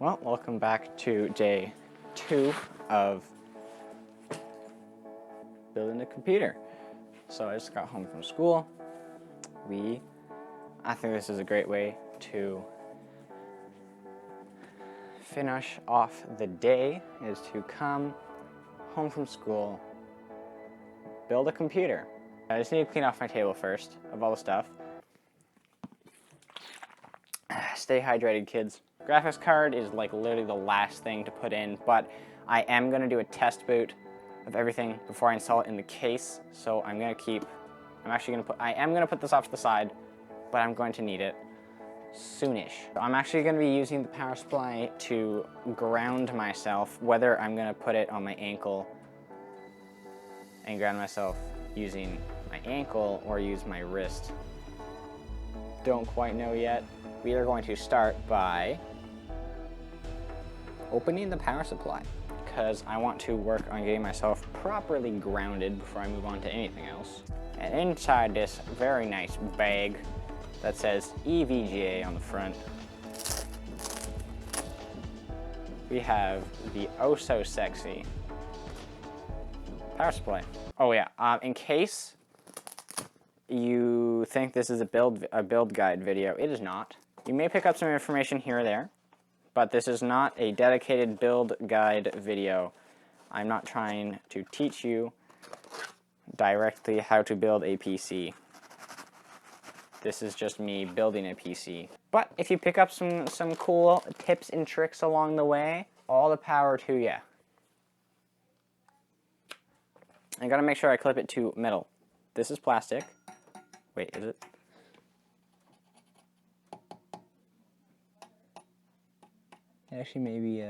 Well, welcome back to day 2 of building a computer. So I just got home from school. I think this is a great way to finish off the day, is to come home from school, build a computer. I just need to clean off my table first of all the stuff. Stay hydrated, kids. Graphics card is like literally the last thing to put in, but I am going to do a test boot of everything before I install it in the case. So I am going to put this off to the side, but I'm going to need it soonish. I'm actually going to be using the power supply to ground myself, whether I'm going to put it on my ankle and ground myself using my ankle or use my wrist. Don't quite know yet. We are going to start by opening the power supply because I want to work on getting myself properly grounded before I move on to anything else. And inside this very nice bag that says EVGA on the front, we have the oh so sexy power supply. Oh yeah, in case you think this is a build guide video, it is not. You may pick up some information here or there, but this is not a dedicated build guide video. I'm not trying to teach you directly how to build a PC. This is just me building a PC. But if you pick up some cool tips and tricks along the way, all the power to you. I gotta make sure I clip it to metal. This is plastic. Wait, is it? Actually, maybe,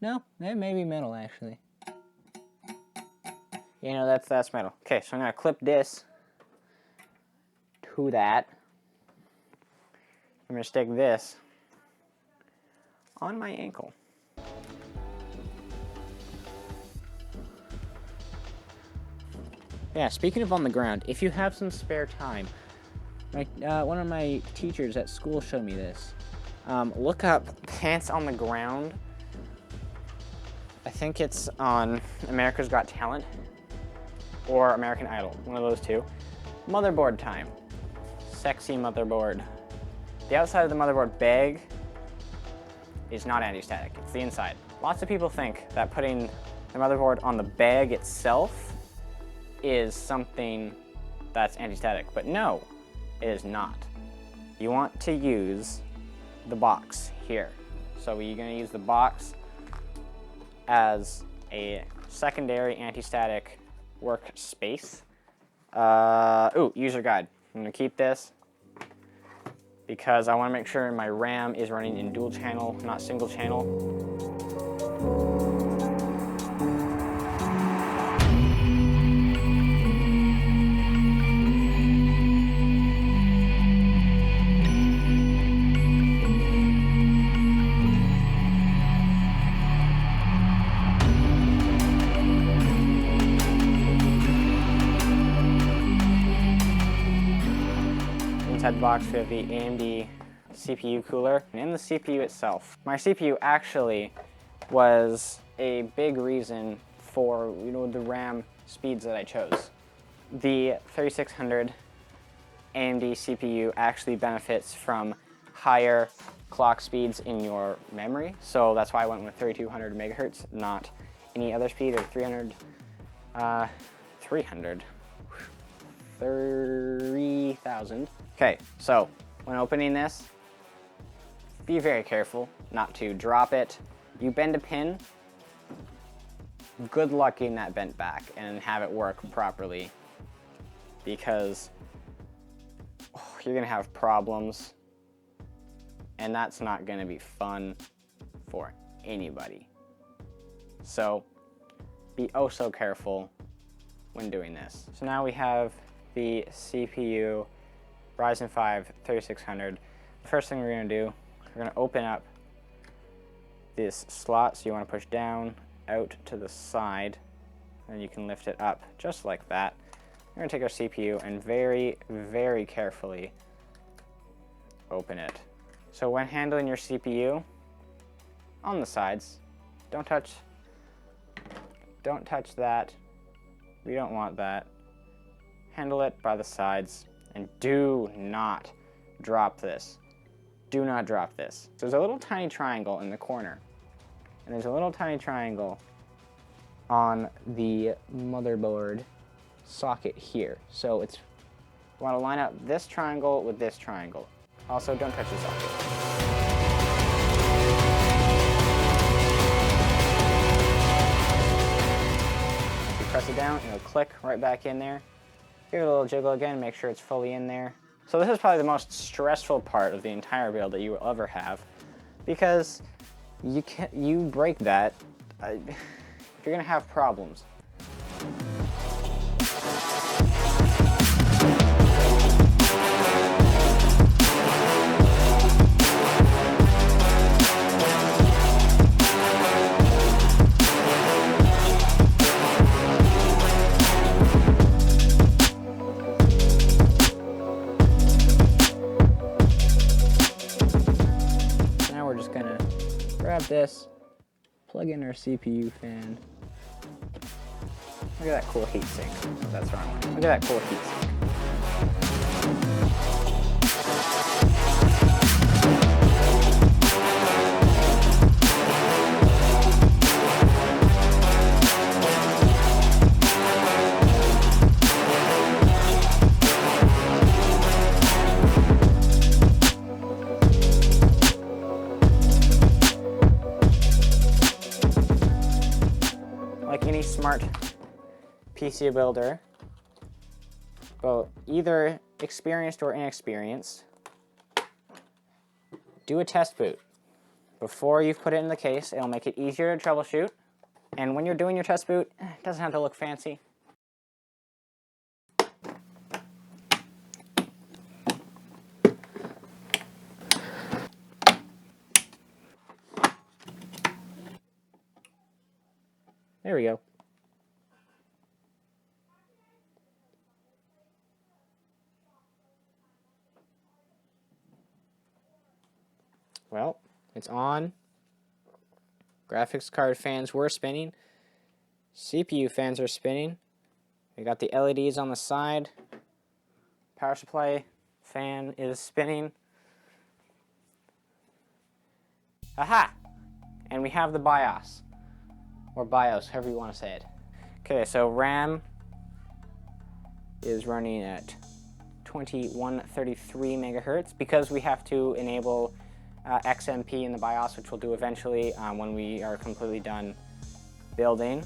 no, that may be metal, actually. You know, that's metal. Okay, so I'm gonna clip this to that. I'm gonna stick this on my ankle. Yeah, speaking of on the ground, if you have some spare time, one of my teachers at school showed me this. Look up Pants on the Ground. I think it's on America's Got Talent or American Idol, one of those two. Motherboard time. Sexy motherboard. The outside of the motherboard bag is not anti-static, it's the inside. Lots of people think that putting the motherboard on the bag itself is something that's anti-static, but no, it is not. You want to use the box here. So you're going to use the box as a secondary anti-static workspace. User guide. I'm going to keep this because I want to make sure my RAM is running in dual channel, not single channel. Inside the box we have the AMD CPU cooler. And in the CPU itself, my CPU actually was a big reason for the RAM speeds that I chose. The 3600 AMD CPU actually benefits from higher clock speeds in your memory, so that's why I went with 3200 megahertz, not any other speed or 300. 30,000. Okay, so when opening this, be very careful not to drop it. You bend a pin, good luck getting that bent back and have it work properly, because you're gonna have problems and that's not gonna be fun for anybody. So be oh so careful when doing this. So now we have the CPU Ryzen 5 3600. The first thing we're going to do, we're going to open up this slot. So you want to push down, out to the side, and you can lift it up just like that. We're going to take our CPU and very, very carefully open it. So when handling your CPU, on the sides, don't touch that. We don't want that. Handle it by the sides, and do not drop this. Do not drop this. So there's a little tiny triangle in the corner, and there's a little tiny triangle on the motherboard socket here. So it's, you want to line up this triangle with this triangle. Also, don't touch the socket. If you press it down, it'll click right back in there. Give it a little jiggle again, make sure it's fully in there. So this is probably the most stressful part of the entire build that you will ever have, because you break that, you're gonna have problems. Grab this, plug in our CPU fan. Look at that cool heatsink. Oh, that's wrong. Look at that cool heatsink. Like any smart PC builder, both either experienced or inexperienced, do a test boot. Before you've put it in the case, it'll make it easier to troubleshoot. And when you're doing your test boot, it doesn't have to look fancy. There we go. Well, it's on. Graphics card fans were spinning. CPU fans are spinning. We got the LEDs on the side. Power supply fan is spinning. Aha! And we have the BIOS. Or BIOS, however you want to say it. Okay, so RAM is running at 2133 megahertz because we have to enable XMP in the BIOS, which we'll do eventually when we are completely done building,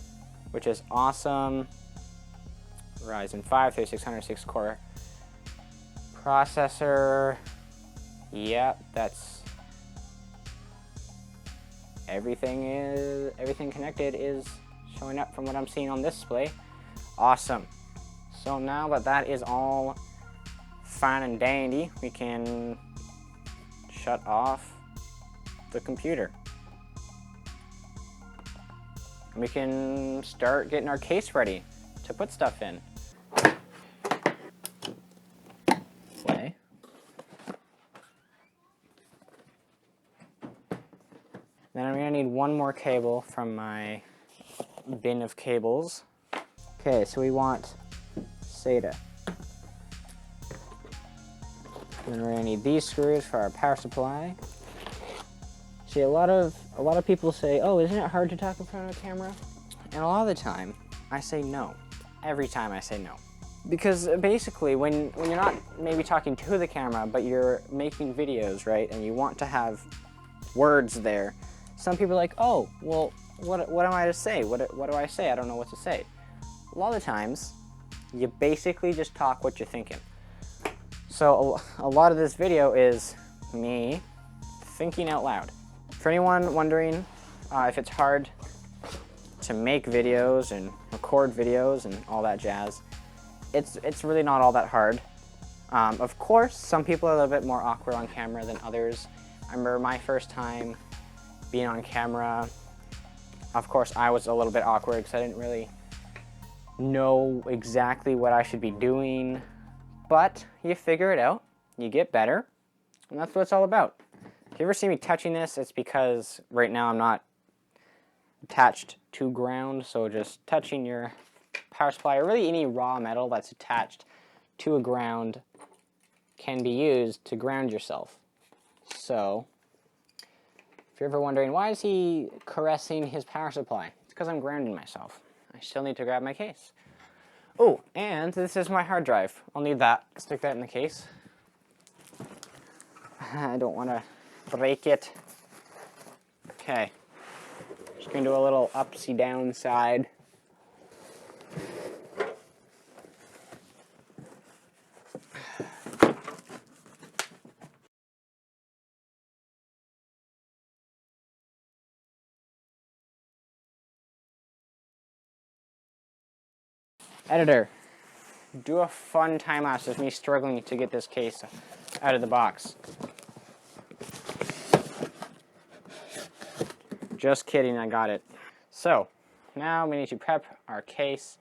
which is awesome. Ryzen 5 3600 6-core processor. Yep, that's everything connected is showing up from what I'm seeing on this display. Awesome. So now that is all fine and dandy, we can shut off the computer. And we can start getting our case ready to put stuff in. Play. Then I'm going to need one more cable from my bin of cables. Okay, so we want SATA. Then we're going to need these screws for our power supply. See, a lot of people say, oh, isn't it hard to talk in front of a camera? And a lot of the time, I say no. Every time I say no. Because basically, when you're not maybe talking to the camera, but you're making videos, right, and you want to have words there, some people are like, oh, well, what am I to say? What do I say? I don't know what to say. A lot of times, you basically just talk what you're thinking. So a lot of this video is me thinking out loud. For anyone wondering if it's hard to make videos and record videos and all that jazz, it's really not all that hard. Of course, some people are a little bit more awkward on camera than others. I remember my first time being on camera. Of course, I was a little bit awkward because I didn't really know exactly what I should be doing. But you figure it out, you get better, And that's what it's all about. If you ever see me touching this, it's because right now I'm not attached to ground, so just touching your power supply, or really any raw metal that's attached to a ground, can be used to ground yourself. So, if you're ever wondering, why is he caressing his power supply? It's because I'm grounding myself. I still need to grab my case. Oh, and this is my hard drive. I'll need that. Stick that in the case. I don't want to break it. Okay. Just going to do a little upsy down side. Editor, do a fun time-lapse of me struggling to get this case out of the box. Just kidding, I got it. So, now we need to prep our case.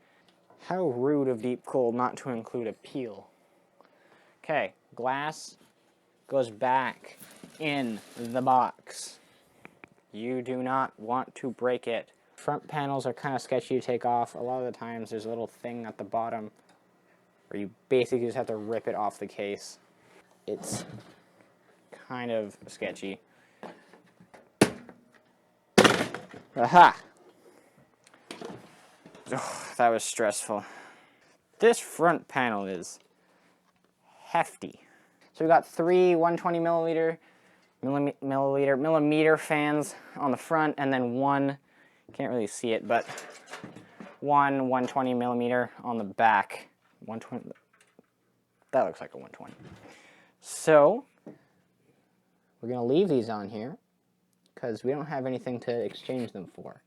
How rude of Deep Cool not to include a peel. Okay, glass goes back in the box. You do not want to break it. Front panels are kind of sketchy to take off. A lot of the times there's a little thing at the bottom where you basically just have to rip it off the case. It's kind of sketchy. Aha! Oh, that was stressful. This front panel is hefty. So we got three 120 millimeter fans on the front, and then one, can't really see it, but one 120 millimeter on the back. 120, that looks like a 120. So we're gonna leave these on here because we don't have anything to exchange them for.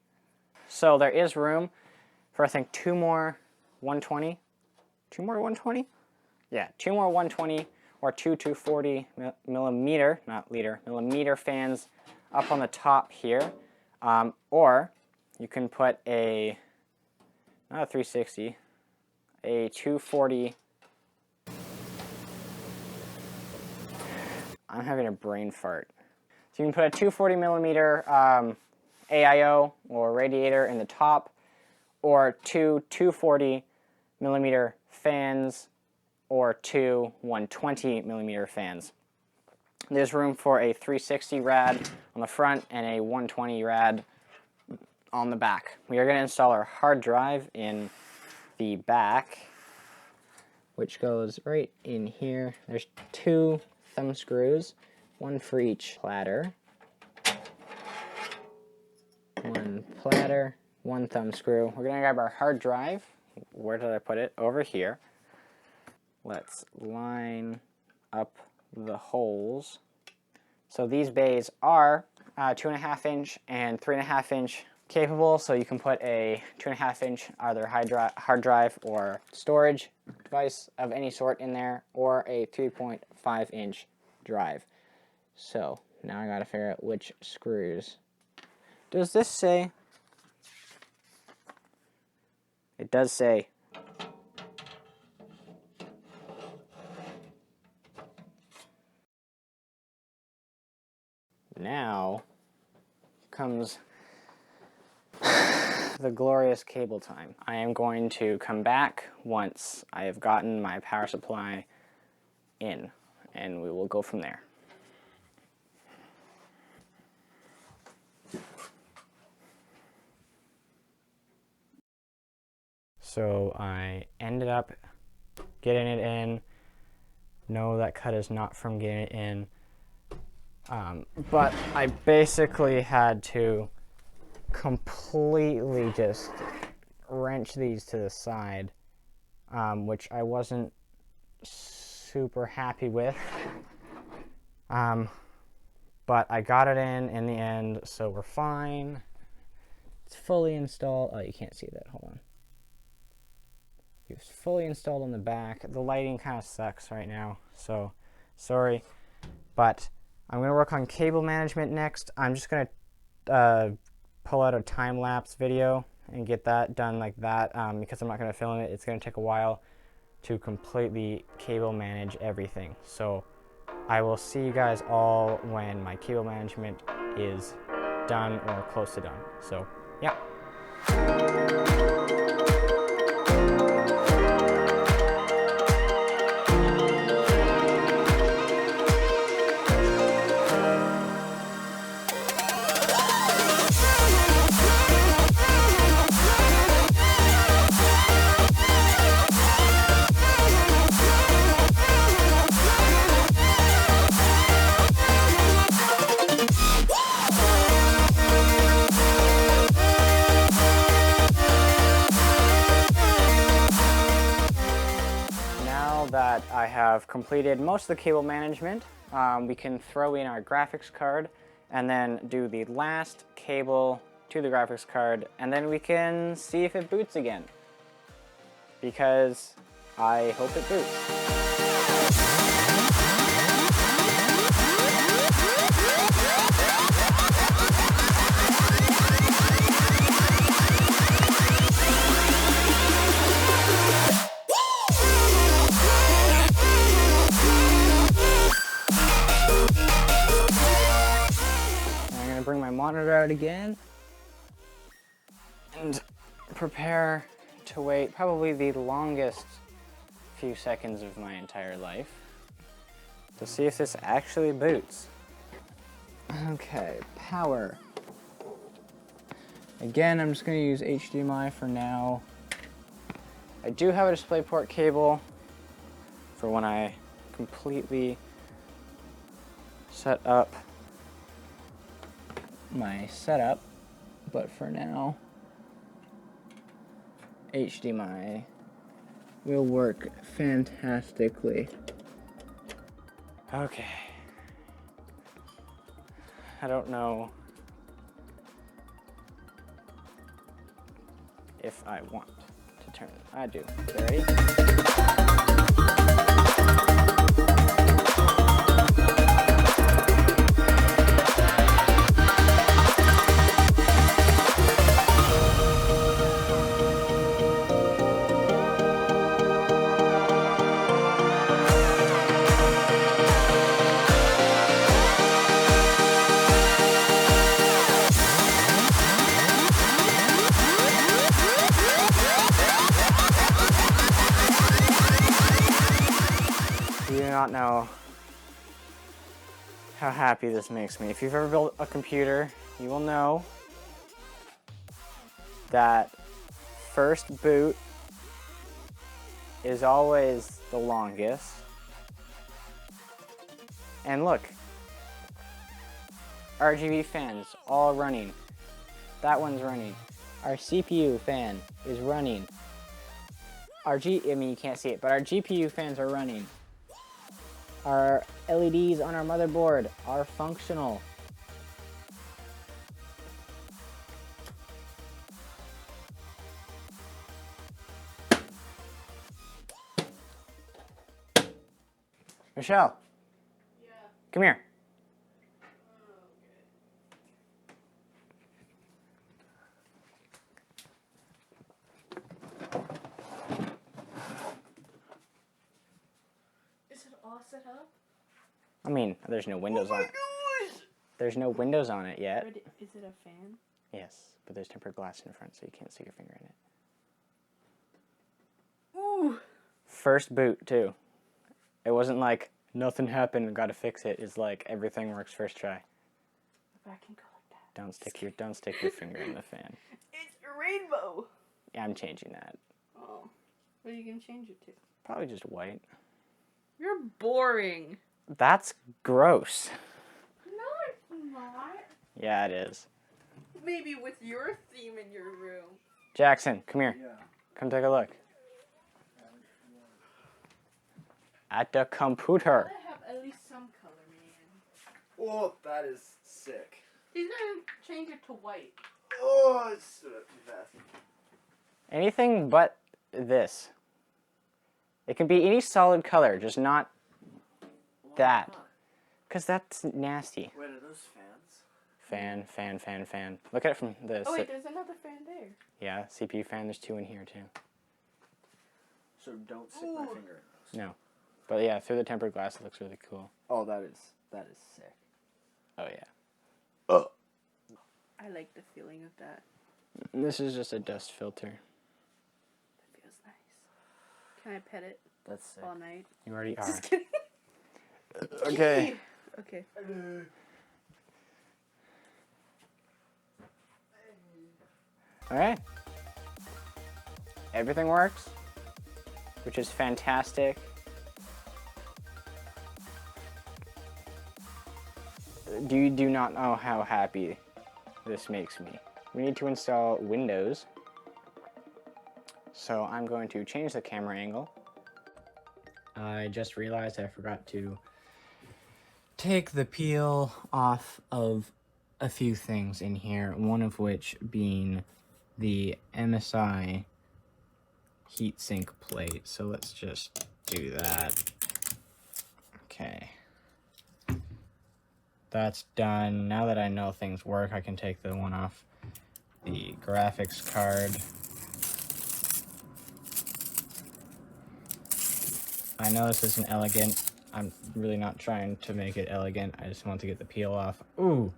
So there is room for, I think, two more 120. Two more 120? Yeah, two more 120 or two 240 millimeter, not liter, millimeter fans up on the top here. Or you can put a, not a 360, a 240. I'm having a brain fart. So you can put a 240 millimeter AIO or radiator in the top, or two 240 millimeter fans, or two 120 millimeter fans. There's room for a 360 rad on the front and a 120 rad on the back. We are going to install our hard drive in the back, which goes right in here. There's two thumb screws, one for each platter. One platter, one thumb screw. We're going to grab our hard drive. Where did I put it? Over here. Let's line up the holes. So these bays are 2.5 inch and 3.5 inch capable, so you can put a 2.5 inch either hard drive or storage device of any sort in there, or a 3.5 inch drive. So now I gotta figure out which screws. Does this say? It does say. Now comes the glorious cable time. I am going to come back once I have gotten my power supply in, and we will go from there. So I ended up getting it in. No, that cut is not from getting it in. But I basically had to completely just wrench these to the side, which I wasn't super happy with. But I got it in the end, so we're fine. It's fully installed. Oh, you can't see that. Hold on. It's fully installed on the back. The lighting kind of sucks right now, so sorry. But I'm going to work on cable management next. I'm just going to pull out a time-lapse video and get that done like that, because I'm not going to film it. It's going to take a while to completely cable manage everything. So I will see you guys all when my cable management is done or close to done. So, yeah. That I have completed most of the cable management, we can throw in our graphics card and then do the last cable to the graphics card, and then we can see if it boots again, because I hope it boots. Bring my monitor out again and prepare to wait probably the longest few seconds of my entire life to see if this actually boots. Okay, power. Again, I'm just going to use HDMI for now. I do have a DisplayPort cable for when I completely set up my setup, but for now HDMI will work fantastically. Okay, I don't know if I want to turn it. I do. Ready? You do not know how happy this makes me. If you've ever built a computer, you will know that first boot is always the longest. And look, RGB fans all running. That one's running. Our CPU fan is running. I mean, you can't see it, but our GPU fans are running. Our LEDs on our motherboard are functional. Michelle. Yeah. Come here. Is it all set up? I mean, there's no windows on it. Gosh! There's no windows on it yet. Is it a fan? Yes, but there's tempered glass in front, so you can't stick your finger in it. Ooh! First boot, too. It wasn't like, nothing happened, gotta fix it. It's like, everything works first try. If I can go like that. Don't stick your finger in the fan. It's a rainbow! Yeah, I'm changing that. Oh. What are you gonna change it to? Probably just white. You're boring. That's gross. No, it's not. Yeah, it is. Maybe with your theme in your room. Jackson, come here. Yeah. Come take a look. At the computer. I have at least some color, man. Oh, that is sick. He's gonna change it to white. Oh, it stood up too fast. Anything but this. It can be any solid color, just not that. Because that's nasty. Wait, are those fans? Fan. Look at it from the... Oh wait, there's another fan there. Yeah, CPU fan. There's two in here, too. So don't stick my finger in those. No. But yeah, through the tempered glass, it looks really cool. Oh, that is sick. Oh yeah. Oh. I like the feeling of that. This is just a dust filter. It feels nice. Can I pet it That's sick. all night? You already are. Just kidding. Okay. Okay. Alright. Everything works, which is fantastic. You do not know how happy this makes me. We need to install Windows. So I'm going to change the camera angle. I just realized I forgot to take the peel off of a few things in here, one of which being the MSI heatsink plate. So let's just do that. Okay. That's done. Now that I know things work, I can take the one off the graphics card. I know this isn't elegant. I'm really not trying to make it elegant. I just want to get the peel off. Ooh,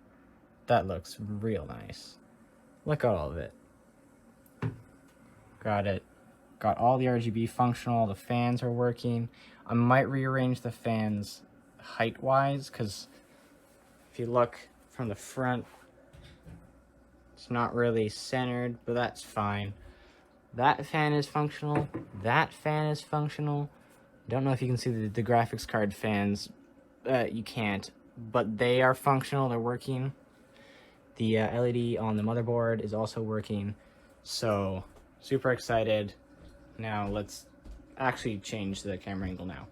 that looks real nice. Look at all of it. Got it. Got all the RGB functional. The fans are working. I might rearrange the fans height-wise, because if you look from the front, it's not really centered, but that's fine. That fan is functional. That fan is functional. Don't know if you can see the graphics card fans. You can't, but they are functional. They're working. The LED on the motherboard is also working. So, super excited. Now let's actually change the camera angle now.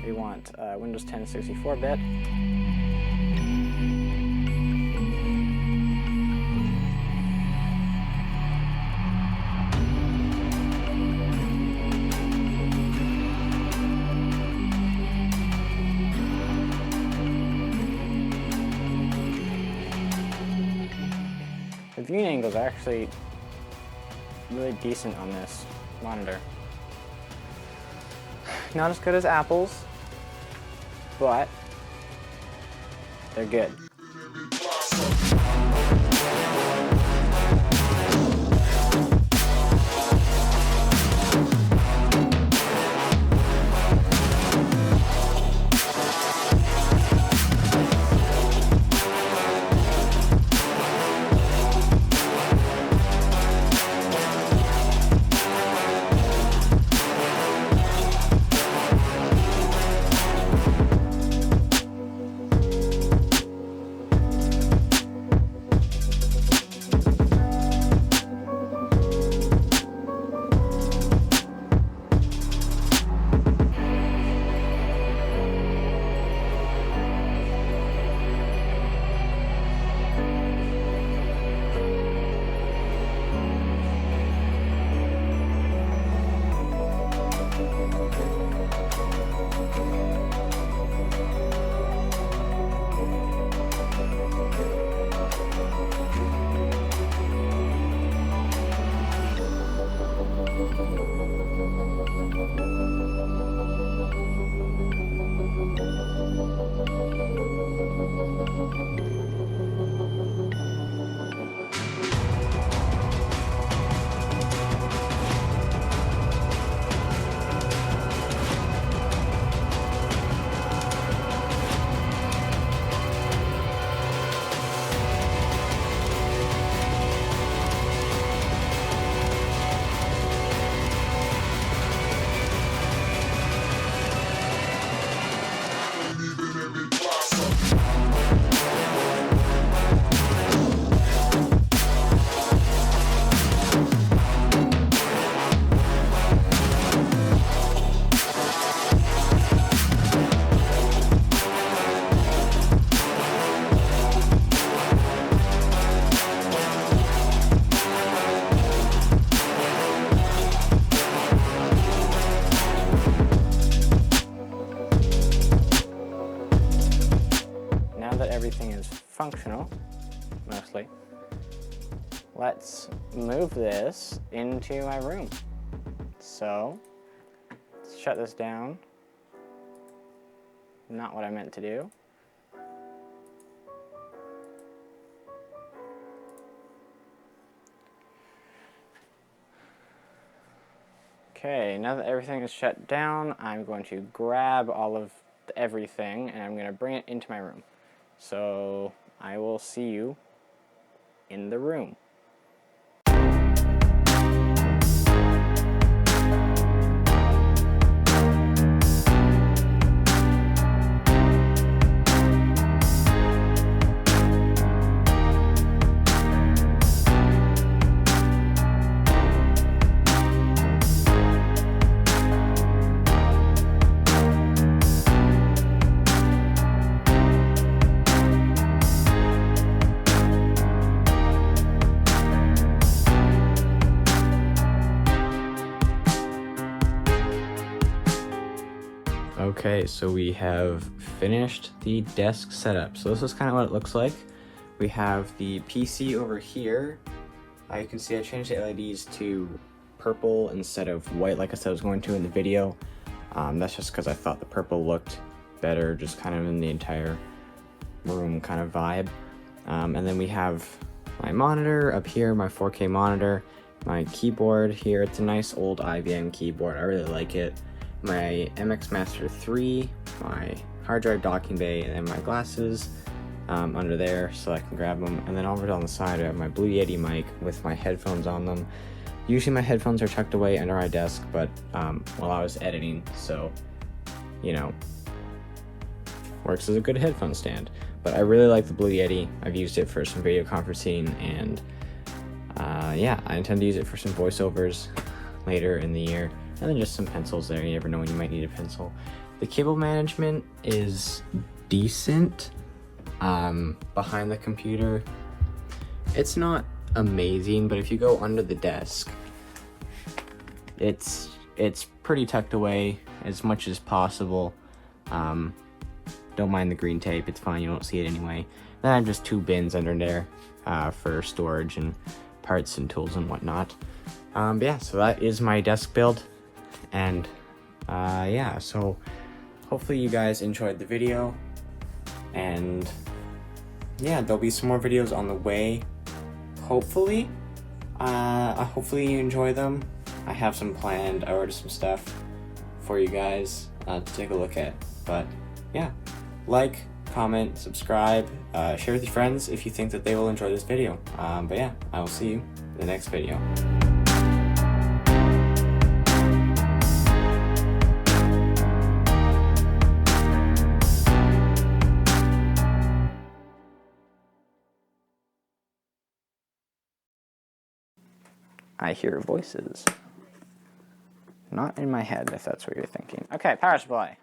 We want Windows 10 64-bit. The viewing angle is actually really decent on this monitor. Not as good as Apple's, but they're good. that everything is functional, mostly, let's move this into my room. So, let's shut this down. Not what I meant to do. Okay, now that everything is shut down, I'm going to grab all of everything and I'm going to bring it into my room. So I will see you in the room. Okay, so we have finished the desk setup. So this is kind of what it looks like. We have the PC over here. You can see I changed the LEDs to purple instead of white like I said I was going to in the video. That's just because I thought the purple looked better, just kind of in the entire room kind of vibe. And then we have my monitor up here, my 4K monitor, my keyboard here. It's a nice old IBM keyboard. I really like it. My MX Master 3, my hard drive docking bay, and then my glasses under there so I can grab them. And then over on the side I have my Blue Yeti mic with my headphones on them. Usually my headphones are tucked away under my desk, but while I was editing, so you know, works as a good headphone stand. But I really like the Blue Yeti. I've used it for some video conferencing, and yeah, I intend to use it for some voiceovers later in the year. And then just some pencils there, you never know when you might need a pencil. The cable management is decent behind the computer. It's not amazing, but if you go under the desk, it's pretty tucked away as much as possible. Don't mind the green tape, it's fine, you don't see it anyway. Then I have just 2 bins under there for storage and parts and tools and whatnot. But yeah, so that is my desk build. And yeah, so hopefully you guys enjoyed the video, and yeah, there'll be some more videos on the way, hopefully. Hopefully you enjoy them. I have some planned. I ordered some stuff for you guys to take a look at. But yeah, like, comment, subscribe, share with your friends if you think that they will enjoy this video. But yeah, I will see you in the next video. I hear voices. Not in my head, if that's what you're thinking. Okay, power supply.